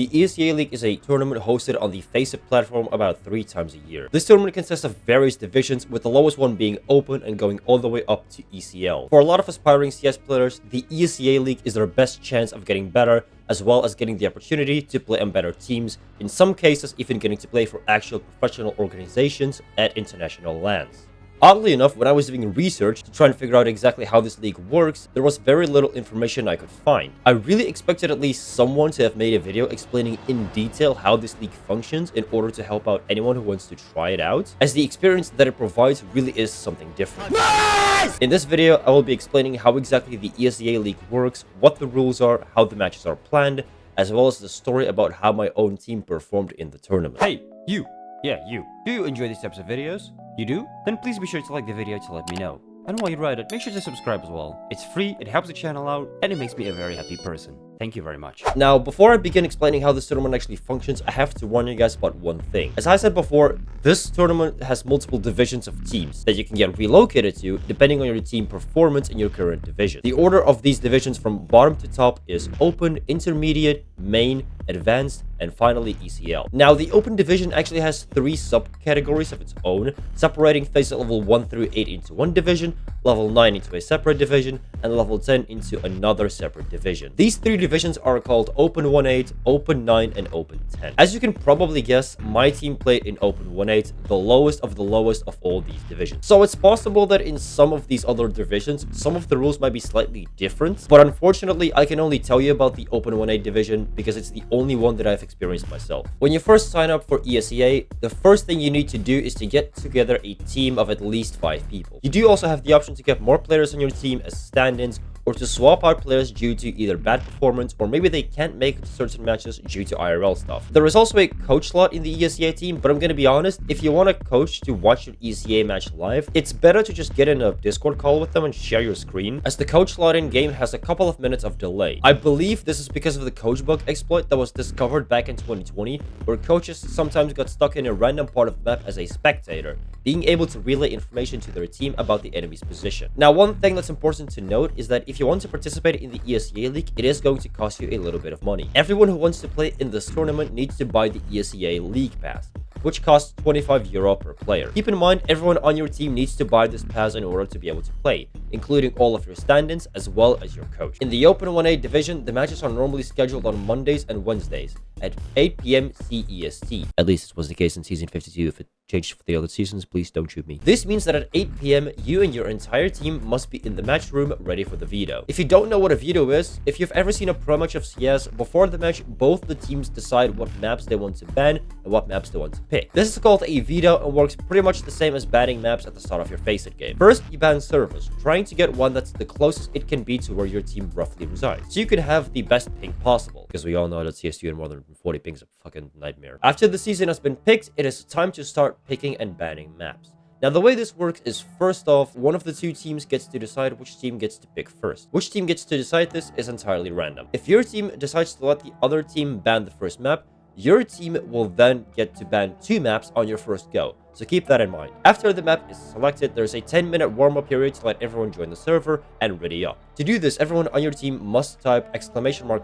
The ESEA League is a tournament hosted on the FACEIT platform about 3 times a year. This tournament consists of various divisions, with the lowest one being Open and going all the way up to ECL. For a lot of aspiring CS players, the ESEA League is their best chance of getting better, as well as getting the opportunity to play on better teams, in some cases even getting to play for actual professional organizations at international lands. Oddly enough, when I was doing research to try and figure out exactly how this league works, there was very little information I could find. I really expected at least someone to have made a video explaining in detail how this league functions in order to help out anyone who wants to try it out, as the experience that it provides really is something different. Nice! In this video, I will be explaining how exactly the ESEA League works, what the rules are, how the matches are planned, as well as the story about how my own team performed in the tournament. Hey, you! Yeah, you. Do you enjoy these types of videos? You do? Then please be sure to like the video to let me know. And while you're at it, make sure to subscribe as well. It's free, it helps the channel out, and it makes me a very happy person. Thank you very much. Now, before I begin explaining how this tournament actually functions, I have to warn you guys about one thing. As I said before, this tournament has multiple divisions of teams that you can get relocated to depending on your team performance in your current division. The order of these divisions from bottom to top is Open, Intermediate, Main, Advanced, and finally ECL. Now, the Open division actually has 3 subcategories of its own, separating FACEIT level 1 through 8 into one division, level 9 into a separate division, and level 10 into another separate division. These 3 divisions are called Open 1-8, Open 9, and Open 10. As you can probably guess, my team played in Open 1-8, the lowest of all these divisions. So it's possible that in some of these other divisions, some of the rules might be slightly different, but unfortunately, I can only tell you about the Open 1-8 division because it's the only one that I've experienced myself. When you first sign up for ESEA, the first thing you need to do is to get together a team of at least 5 people. You do also have the option to get more players on your team as stand-ins, or to swap out players due to either bad performance or maybe they can't make it to certain matches due to IRL stuff. There is also a coach slot in the ESEA team, but I'm gonna be honest, if you want a coach to watch your ESEA match live, it's better to just get in a Discord call with them and share your screen, as the coach slot in game has a couple of minutes of delay. I believe this is because of the coach bug exploit that was discovered back in 2020, where coaches sometimes got stuck in a random part of the map as a spectator, being able to relay information to their team about the enemy's position. Now, one thing that's important to note is that if you want to participate in the ESEA League, it is going to cost you a little bit of money. Everyone who wants to play in this tournament needs to buy the ESEA League Pass, which costs €25 per player. Keep in mind, everyone on your team needs to buy this pass in order to be able to play, including all of your stand-ins as well as your coach. In the Open 1-8 division, the matches are normally scheduled on Mondays and Wednesdays at 8 PM CEST. At least this was the case in Season 52. If it changed for the other seasons, please don't shoot me. This means that at 8 PM, you and your entire team must be in the match room ready for the veto. If you don't know what a veto is, if you've ever seen a pro match of CS, before the match, both the teams decide what maps they want to ban and what maps they want to pick. This is called a veto and works pretty much the same as banning maps at the start of your FACEIT game. First, you ban servers, trying to get one that's the closest it can be to where your team roughly resides, so you can have the best ping possible, because we all know that CS2 and more than 40 ping is a fucking nightmare. After the season has been picked, it is time to start picking and banning maps. Now, the way this works is, first off, one of the 2 teams gets to decide which team gets to pick first. Which team gets to decide this is entirely random. If your team decides to let the other team ban the first map, your team will then get to ban 2 maps on your first go, so keep that in mind. After the map is selected, there's a 10-minute warm-up period to let everyone join the server and ready up. To do this, everyone on your team must type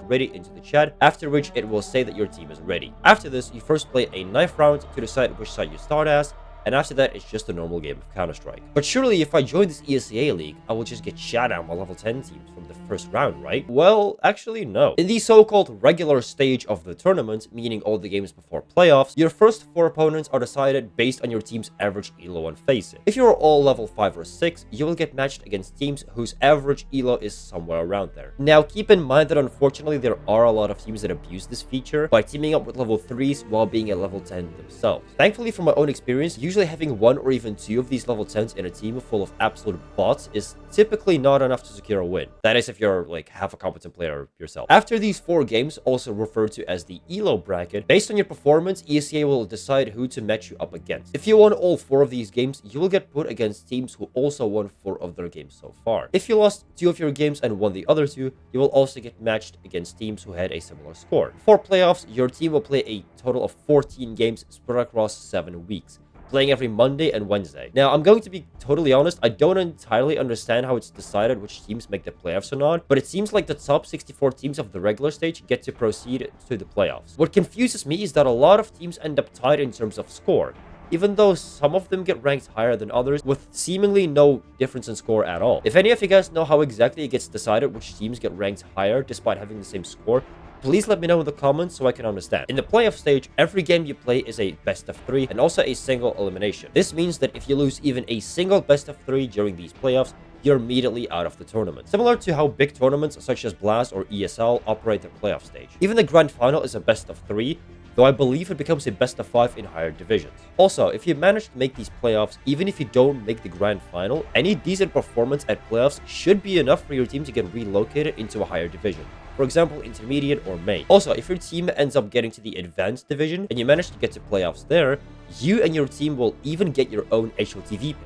!ready into the chat, after which it will say that your team is ready. After this, you first play a knife round to decide which side you start as, and after that, it's just a normal game of Counter-Strike. But surely, if I join this ESEA League, I will just get shot down by level 10 teams from the first round, right? Well, actually, no. In the so-called regular stage of the tournament, meaning all the games before playoffs, your first 4 opponents are decided based on your team's average elo on FACEIT. If you're all level 5 or 6, you will get matched against teams whose average elo is somewhere around there. Now, keep in mind that unfortunately, there are a lot of teams that abuse this feature by teaming up with level 3s while being a level 10 themselves. Thankfully, from my own experience, usually having 1 or even 2 of these level 10s in a team full of absolute bots is typically not enough to secure a win. That is if you're like half a competent player yourself. After these 4 games, also referred to as the ELO bracket, based on your performance, ESEA will decide who to match you up against. If you won all 4 of these games, you will get put against teams who also won 4 of their games so far. If you lost 2 of your games and won the other 2, you will also get matched against teams who had a similar score. For playoffs, your team will play a total of 14 games spread across 7 weeks. playing every Monday and Wednesday. Now, I'm going to be totally honest, I don't entirely understand how it's decided which teams make the playoffs or not, but it seems like the top 64 teams of the regular stage get to proceed to the playoffs. What confuses me is that a lot of teams end up tied in terms of score, even though some of them get ranked higher than others with seemingly no difference in score at all. If any of you guys know how exactly it gets decided which teams get ranked higher despite having the same score, please let me know in the comments so I can understand. In the playoff stage, every game you play is a best of 3 and also a single elimination. This means that if you lose even a single best of 3 during these playoffs, you're immediately out of the tournament. Similar to how big tournaments such as Blast or ESL operate their playoff stage. Even the grand final is a best of 3, though I believe it becomes a best of 5 in higher divisions. Also, if you manage to make these playoffs, even if you don't make the grand final, any decent performance at playoffs should be enough for your team to get relocated into a higher division. For example, intermediate or main. Also, if your team ends up getting to the advanced division and you manage to get to playoffs there, you and your team will even get your own HOTV page,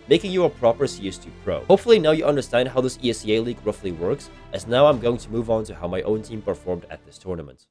making you a proper CS2 pro. Hopefully now you understand how this ESEA League roughly works, as now I'm going to move on to how my own team performed at this tournament.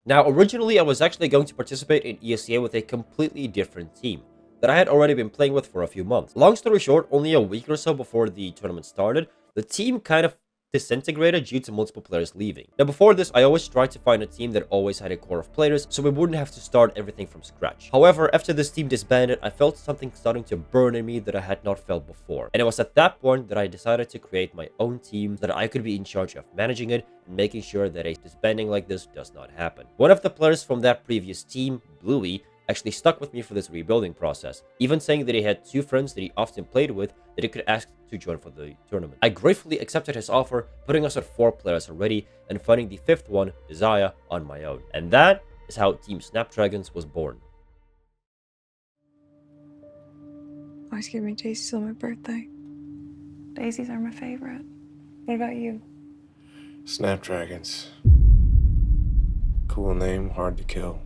Now, originally I was actually going to participate in ESEA with a completely different team that I had already been playing with for a few months. Long story short, only a week or so before the tournament started, the team kind of disintegrated due to multiple players leaving. Now before this, I always tried to find a team that always had a core of players so we wouldn't have to start everything from scratch. However, after this team disbanded, I felt something starting to burn in me that I had not felt before. And it was at that point that I decided to create my own team so that I could be in charge of managing it and making sure that a disbanding like this does not happen. One of the players from that previous team, Bluey, actually stuck with me for this rebuilding process, even saying that he had 2 friends that he often played with that he could ask to join for the tournament. I gratefully accepted his offer, putting us at 4 players already and finding the 5th one, ESEA, on my own. And that is how Team Snapdragons was born. Always give me daisies on my birthday. Daisies are my favorite. What about you? Snapdragons. Cool name, hard to kill.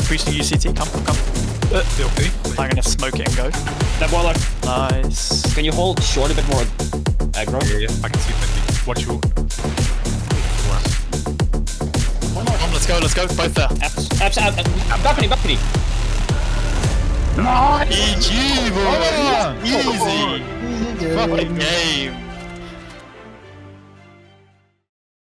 Breach the UCT, come. Feel free. I'm gonna smoke it and go. That boiler. Nice. Can you hold short a bit more aggro? Yeah, I can see that. Watch you. Come on, let's go. Both there. Balcony. Nice. GG, boy. Easy. Fucking game.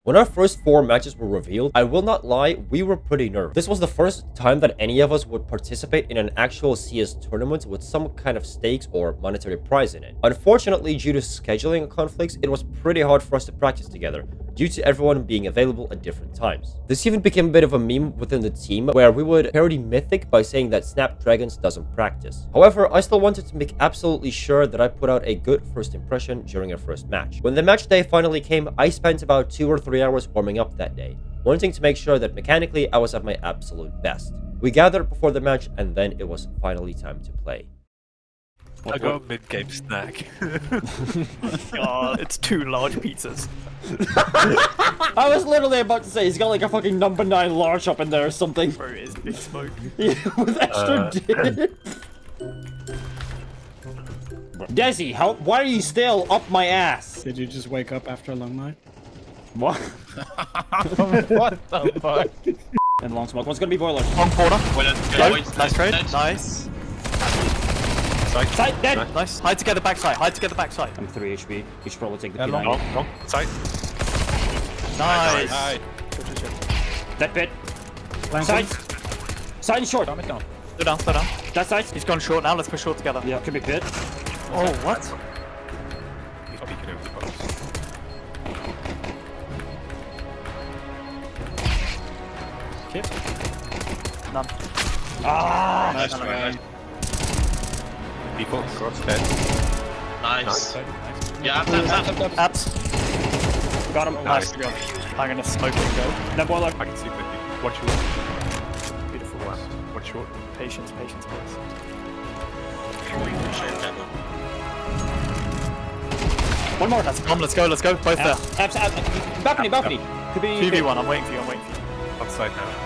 When our first 4 matches were revealed, I will not lie, we were pretty nervous. This was the first time that any of us would participate in an actual CS tournament with some kind of stakes or monetary prize in it. Unfortunately, due to scheduling conflicts, it was pretty hard for us to practice together, due to everyone being available at different times. This even became a bit of a meme within the team, where we would parody Mythic by saying that Snapdragons doesn't practice. However, I still wanted to make absolutely sure that I put out a good first impression during our first match. When the match day finally came, I spent about 2 or 3 hours warming up that day, wanting to make sure that mechanically I was at my absolute best. We gathered before the match, and then it was finally time to play. I got a mid-game snack. God, it's 2 large pizzas. I was literally about to say he's got like a fucking number 9 large up in there or something. Bro, it is big smoke. Yeah, with extra dip. Desi, why are you still up my ass? Did you just wake up after a long night? What? What the fuck? And long smoke. One's gonna be boiler. Long corner. Go. Nice trade. Nice. Side, dead! Nice. Hide together backside. Hide together backside. I'm 3 HP. You should probably take the Long, P90. long. Side. Nice. That bit. Side. Side and short. Slow down, slow down. That side. He's gone short now. Let's push short together. Yeah, could be pit. Oh, what? He's peeking over the box. Kid? None. Ah! Nice try. People cross dead. Nice. Nice. Yeah, Abs. Got him. Nice. I'm gonna smoke and go. That boiler. I can see quickly. One short. Beautiful. One short. Patience, patience, please. One more. That's bomb. Let's go. Let's go. Both there. Abs, balcony, balcony. Could be 2v1. I'm waiting for you. I'm waiting for you. Outside now.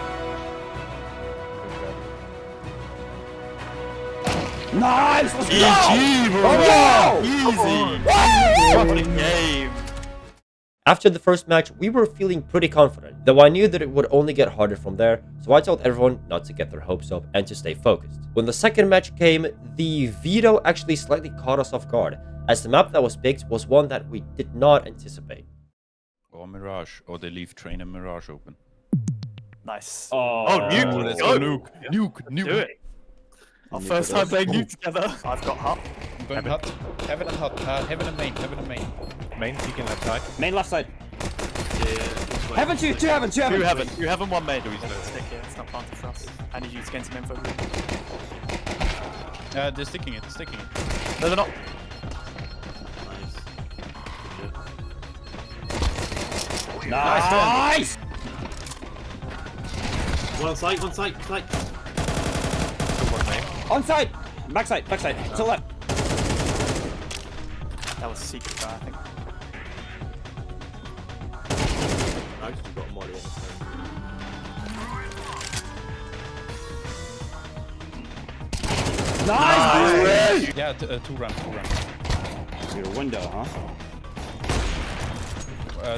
Nice! Let's go! GG, bro. Oh, Easy. What a game. After the first match, we were feeling pretty confident, though I knew that it would only get harder from there, so I told everyone not to get their hopes up and to stay focused. When the second match came, the veto actually slightly caught us off guard, as the map that was picked was one that we did not anticipate. Or Mirage, or they leave train and Mirage open. Nice. Oh, nuke. Let's go. go, nuke. Do it. Our first time playing nuke together. I've got hut. I'm going hut. Heaven and hut. Heaven and main. Heaven and main. Main peeking left side. Main left side. Heaven, two heaven, two heaven. You haven't. You haven't one main. Stick here. It's not planted for us. I need you to gain some info. They're sticking it. No, they're not. Nice! One side. One main. On side! Backside. To left. That was a secret guy, I think. Nice, you got Molly. Nice! Yeah, two run. Your window, huh?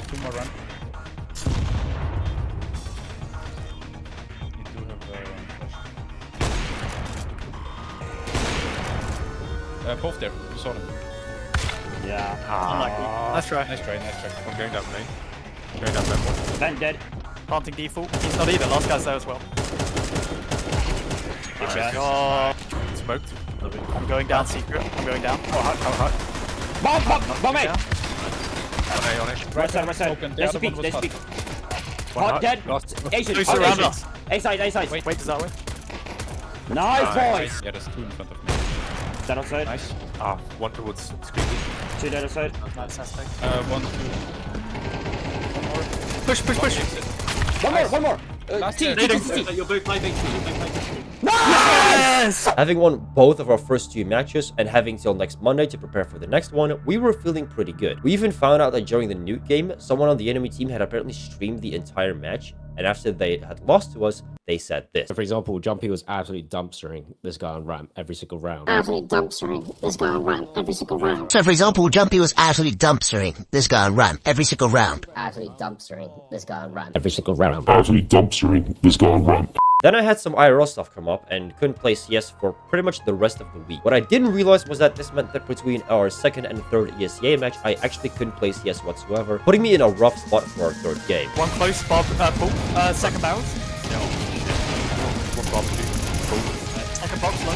Two more run. You do have flash. Both there. You saw them. Yeah. Unlucky. Nice try. Nice try. I'm going down main. Going down that one. Vent dead. Planting default. He's not either. Last guy's there as well. Good shot. Oh, Smoked. I'm going down secret. I'm going down. Oh, hut. Bomb, mate! On it. Right side. Open. The There's other a peek, one was there's a hut. peek. One Hot, hut. dead. Last. Asian, Two hot, surround Asian. us. A side. Wait, does that win? Nice, boys! Yeah, there's two in front of me. Dead outside. Nice. One towards squeaky. Two dead outside. Nice aspect. 1, 2. Push. One more. Last T. hit. You're both playing big. Yes! Having won both of our first two matches and having till next Monday to prepare for the next one, we were feeling pretty good. We even found out that during the nuke game, someone on the enemy team had apparently streamed the entire match, and after they had lost to us, they said this. For example, Jumpy was absolutely dumpstering this guy on ramp every single round. So for example, Jumpy was absolutely dumpstering this guy on ramp every single round. Then I had some IRL stuff come up and couldn't play CS for pretty much the rest of the week. What I didn't realize was that this meant that between our second and third ESEA match, I actually couldn't play CS whatsoever, putting me in a rough spot for our third game. One close, Bob, pull. Second barrels. One bomb. Second box, low.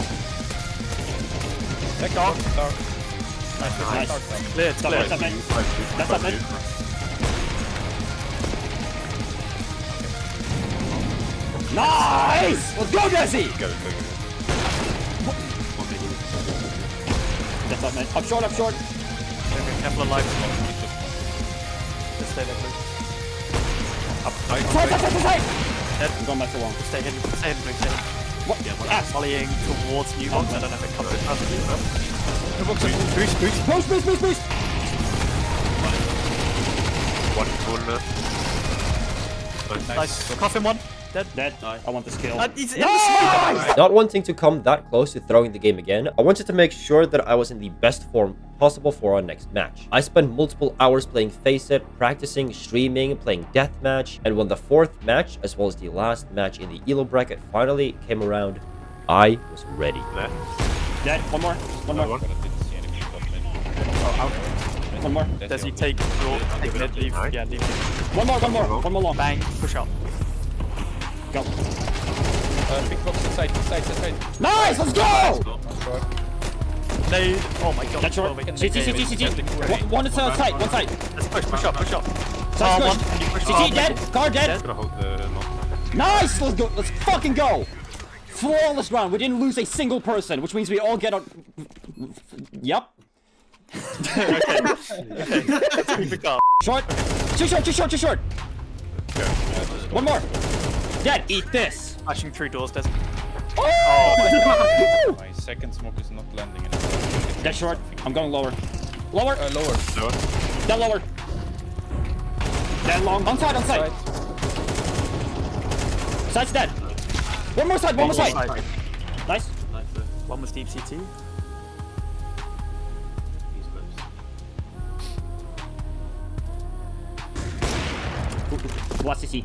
Next dark. Nice. Clear, it's clear. That's up, man. Nice! Let's go, Jesse! Go. That's up, man. Up short. Careful of life. Just stay there, please. Side! Dead. I'm going back for long. Stay hidden, please. Stay hidden. What? Ah. Volleying towards new box. I don't know if it comes in perfectly. Boost. Boost! One corner. Nice. Coffin one. Dead. I want this kill. He's in the smoke. Not wanting to come that close to throwing the game again, I wanted to make sure that I was in the best form possible for our next match. I spent multiple hours playing FACEIT, practicing, streaming, playing deathmatch, and when the 4th match, as well as the last match in the ELO bracket finally came around, I was ready. Dead. One more. I didn't see any people top mid. One more. Does he take draw? Take mid, leave. Yeah, leave. One more long. Bang, push up. Go. Big box inside. Nice, let's go! Nade. Oh my god. That's short. CT. One side. Let's push up. Side's one. good. And you push CT dead. Car dead. Gonna hold the knock. Nice, let's go. Let's fucking go. Flawless round. We didn't lose a single person, which means we all get on. Yep. Okay. Let's keep it calm. Short. Too short. One more. Dead. Eat this. Flashing through doors, Des. Oh! My second smoke is not landing in Dead short. I'm going lower. Lower. Dead lower. Dead long. On side. Side's dead. One more side. Nice. One was deep CT. What's CC?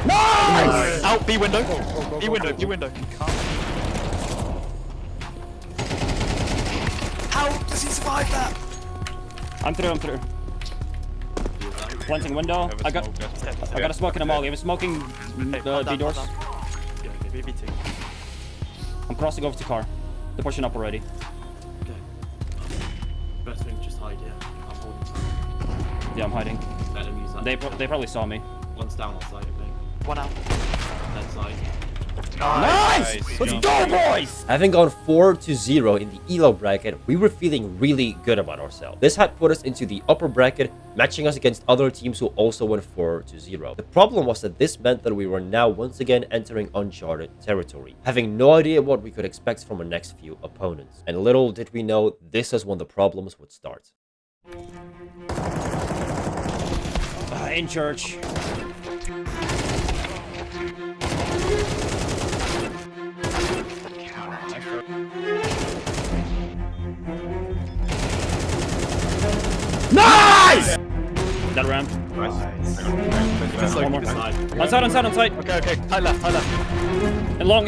Nice! Out, B window. B window. How does he survive that? I'm through. Planting window. I got a smoke in a molly. I'm smoking the B doors. Okay, B2. I'm crossing over to car. They're pushing up already. Okay. Best thing, just hide, yeah. I'm holding. Yeah, I'm hiding. Enemies, They probably saw me. One's down on side, I think. One out. That side. Nice! Let's go, boys! Having gone 4-0 in the ELO bracket, we were feeling really good about ourselves. This had put us into the upper bracket, matching us against other teams who also went 4-0. The problem was that this meant that we were now once again entering uncharted territory, having no idea what we could expect from our next few opponents. And little did we know, this is when the problems would start. In church. Nice! That ramp. Nice. One more. On side. Okay. Tight left. And long.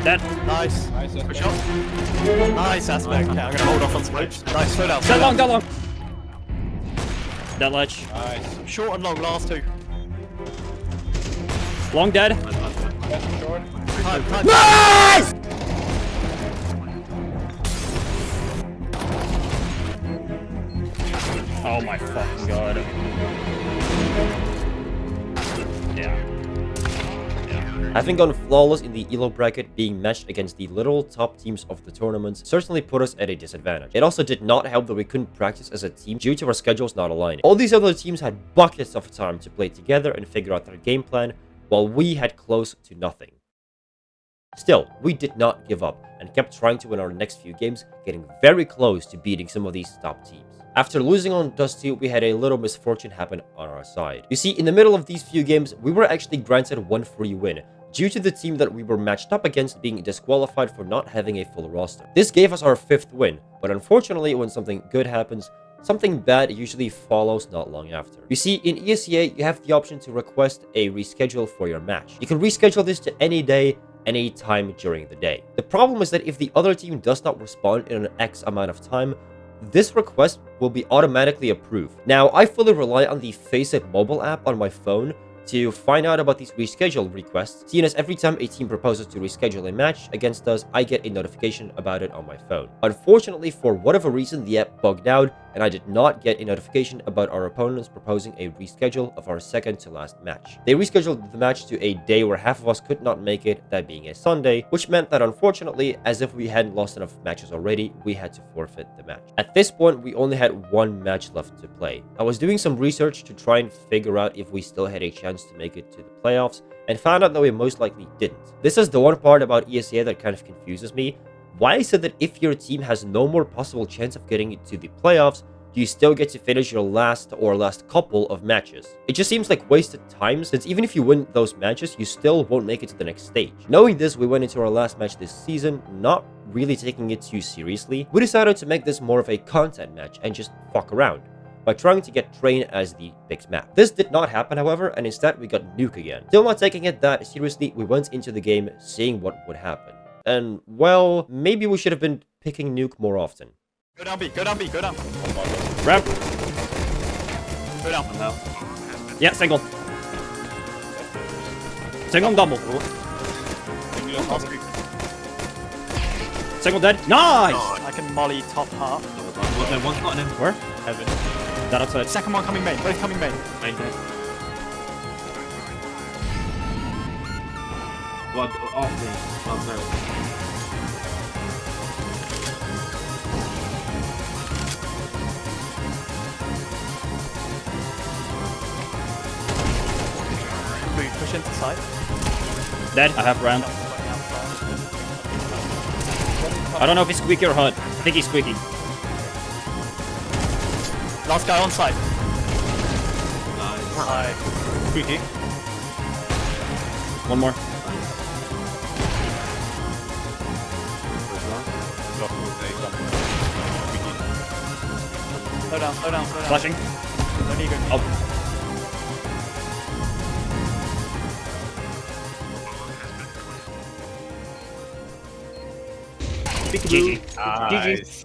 Dead. Nice. Push up. Nice aspect. Okay, I'm gonna hold off on smoke. Nice, slow down. Dead long. Dead ledge. Nice. Short and long, last two. Long dead. Short. Time. Nice! Oh my fucking god. Yeah. Having gone flawless in the ELO bracket, being matched against the literal top teams of the tournament certainly put us at a disadvantage. It also did not help that we couldn't practice as a team due to our schedules not aligning. All these other teams had buckets of time to play together and figure out their game plan, while we had close to nothing. Still, we did not give up and kept trying to win our next few games, getting very close to beating some of these top teams. After losing on Dusty, we had a little misfortune happen on our side. You see, in the middle of these few games, we were actually granted one free win, due to the team that we were matched up against being disqualified for not having a full roster. This gave us our 5th win, but unfortunately, when something good happens, something bad usually follows not long after. You see, in ESEA, you have the option to request a reschedule for your match. You can reschedule this to any day, any time during the day. The problem is that if the other team does not respond in an X amount of time, this request will be automatically approved. Now, I fully rely on the FACEIT mobile app on my phone to find out about these reschedule requests, seeing as every time a team proposes to reschedule a match against us, I get a notification about it on my phone. Unfortunately, for whatever reason, the app bugged out and I did not get a notification about our opponents proposing a reschedule of our second to last match. They rescheduled the match to a day where half of us could not make it, that being a Sunday, which meant that unfortunately, as if we hadn't lost enough matches already, we had to forfeit the match. At this point, we only had one match left to play. I was doing some research to try and figure out if we still had a chance to make it to the playoffs, and found out that we most likely didn't. This is the one part about ESEA that kind of confuses me. Why is it that if your team has no more possible chance of getting into the playoffs, do you still get to finish your last couple of matches? It just seems like wasted time, since even if you win those matches, you still won't make it to the next stage. Knowing this, we went into our last match this season, not really taking it too seriously. We decided to make this more of a content match and just fuck around by trying to get Train as the picked map. This did not happen, however, and instead we got Nuke again. Still not taking it that seriously, we went into the game seeing what would happen. And, well, maybe we should have been picking Nuke more often. Go down B, go down B, go down. Ramp. Go down. Now. Yeah, single. Single double. Single dead. Nice! I can molly top half. One's not in. Where? Heaven. That outside. Second one coming main, both coming main. Main. Well, off me. Oh, no. Push into side. Dead. I have ramp. I don't know if he's squeaky or HUD. I think he's squeaky. Last guy on side. Nice. Squeaky. One more. Slow down, slow down, slow down. Flashing. Don't need to go. Oh. GG. Nice.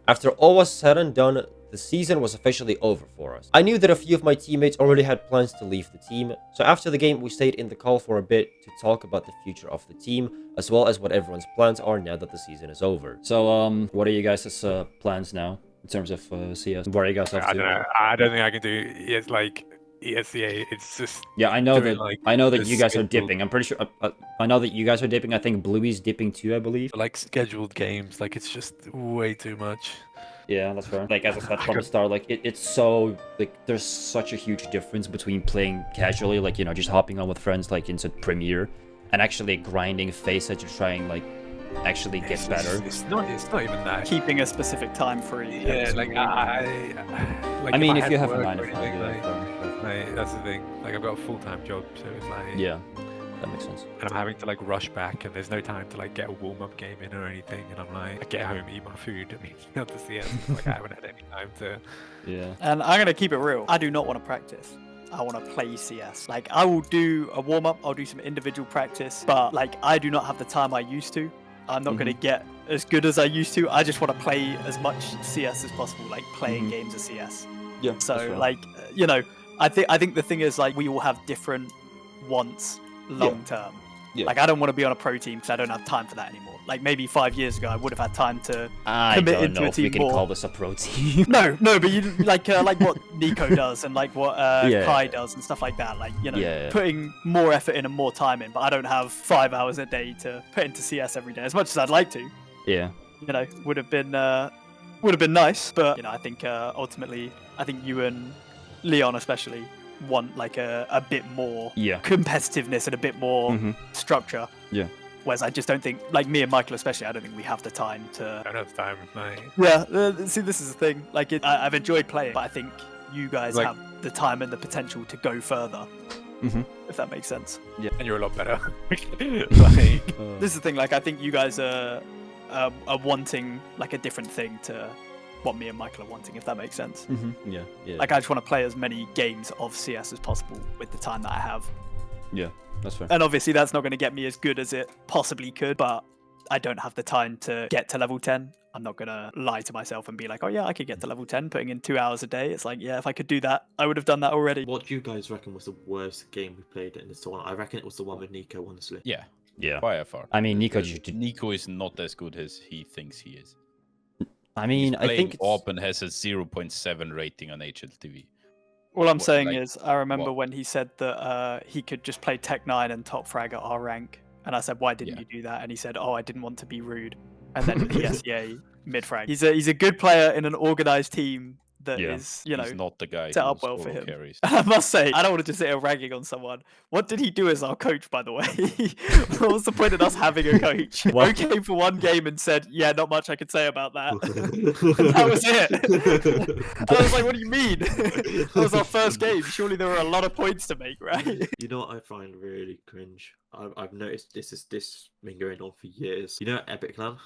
After all was said and done, the season was officially over for us. I knew that a few of my teammates already had plans to leave the team, so after the game we stayed in the call for a bit to talk about the future of the team, as well as what everyone's plans are now that the season is over. So, what are you guys' plans now in terms of CS? What are you guys up to? I don't know. I don't think I can do it like ESEA. It's just yeah, I know doing, that. like, I know that the you guys are scheduled- dipping. I'm pretty sure. I know that you guys are dipping. I think Bluey's dipping too. I believe. like scheduled games. Like it's just way too much. Yeah, that's fair. Like as I said from the start, like it's so like there's such a huge difference between playing casually, like just hopping on with friends like into Premiere, and actually grinding face it to try and like actually get better. It's not even that. Keeping a specific time free. Yeah, like I mean, if had you have a work 9 or to 5, anything, yeah, like, that's the thing. Like I've got a full-time job, so it's like yeah, that makes sense. and I'm having to like rush back, and there's no time to like get a warm-up game in or anything. And I'm like, I get home, eat my food. I mean, not to CS. Like I haven't had any time to. Yeah. And I'm gonna keep it real. I do not want to practice. I want to play CS. Like I will do a warm up. I'll do some individual practice, but like I do not have the time I used to. I'm not gonna get as good as I used to. I just want to play as much CS as possible, like playing games of CS. Yeah. So like I think the thing is like we all have different wants long term. Yeah. Like I don't want to be on a pro team because I don't have time for that anymore. Like maybe 5 years ago I would have had time to I commit don't into know a if we team can more. call this a pro team. No, but you like what Nico does and like what Yeah. Kai does and stuff like that. Like Yeah. putting more effort in and more time in. But I don't have 5 hours a day to put into CS every day as much as I'd like to. Yeah. Would have been nice. But I think ultimately I think you and Leon especially want like a bit more Yeah. competitiveness and a bit more structure. Yeah. Whereas I just don't think, like me and Michael especially, I don't think we have the time to. I don't have time. Like, Yeah, see, this is the thing. Like, I've enjoyed playing, but I think you guys Like- have the time and the potential to go further. If that makes sense. and you're a lot better. like, This is the thing. Like, I think you guys are wanting like a different thing to what me and Michael are wanting. If that makes sense. Yeah. Yeah. Like, I just want to play as many games of CS as possible with the time that I have. Yeah. That's fair. And obviously, that's not going to get me as good as it possibly could, but I don't have the time to get to level 10. I'm not going to lie to myself and be like, oh yeah, I could get to level 10 putting in 2 hours a day. It's like, yeah, if I could do that, I would have done that already. What do you guys reckon was the worst game we played in this tournament? I reckon it was the one with Nico, honestly. Yeah, Yeah. by far. I mean, Nico Nico is not as good as he thinks he is. I mean, I think it's... Orban has a 0.7 rating on HLTV. All I'm saying like, is, I remember what? when he said that he could just play Tech 9 and top frag at R rank. And I said, why didn't you do that? And he said, oh, I didn't want to be rude. And then ESEA mid frag. He's a good player in an organized team that is, you know, he's not the guy set who up well for solo him. carries. And I must say, I don't want to just sit here ragging on someone. What did he do as our coach, by the way? What was the point of us having a coach? Who came for one game and said, yeah, not much I could say about that. That was it. I was like, what do you mean? That was our first game. Surely there were a lot of points to make, right? You know what I find really cringe? I've noticed this been going on for years. You know Epic Clan?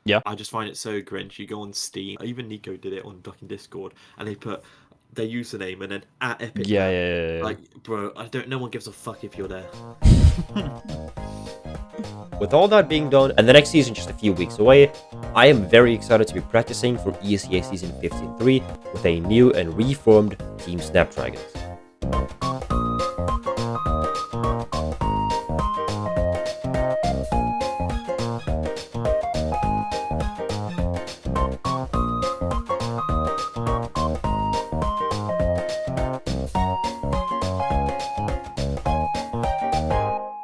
Yeah. I just find it so cringe. You go on Steam, even Nico did it on Ducking Discord, and they put their username and then at Epic Clan. Yeah. Like, bro, no one gives a fuck if you're there. With all that being done, and the next season just a few weeks away, I am very excited to be practicing for ESEA Season 15-3 with a new and reformed Team Snapdragons.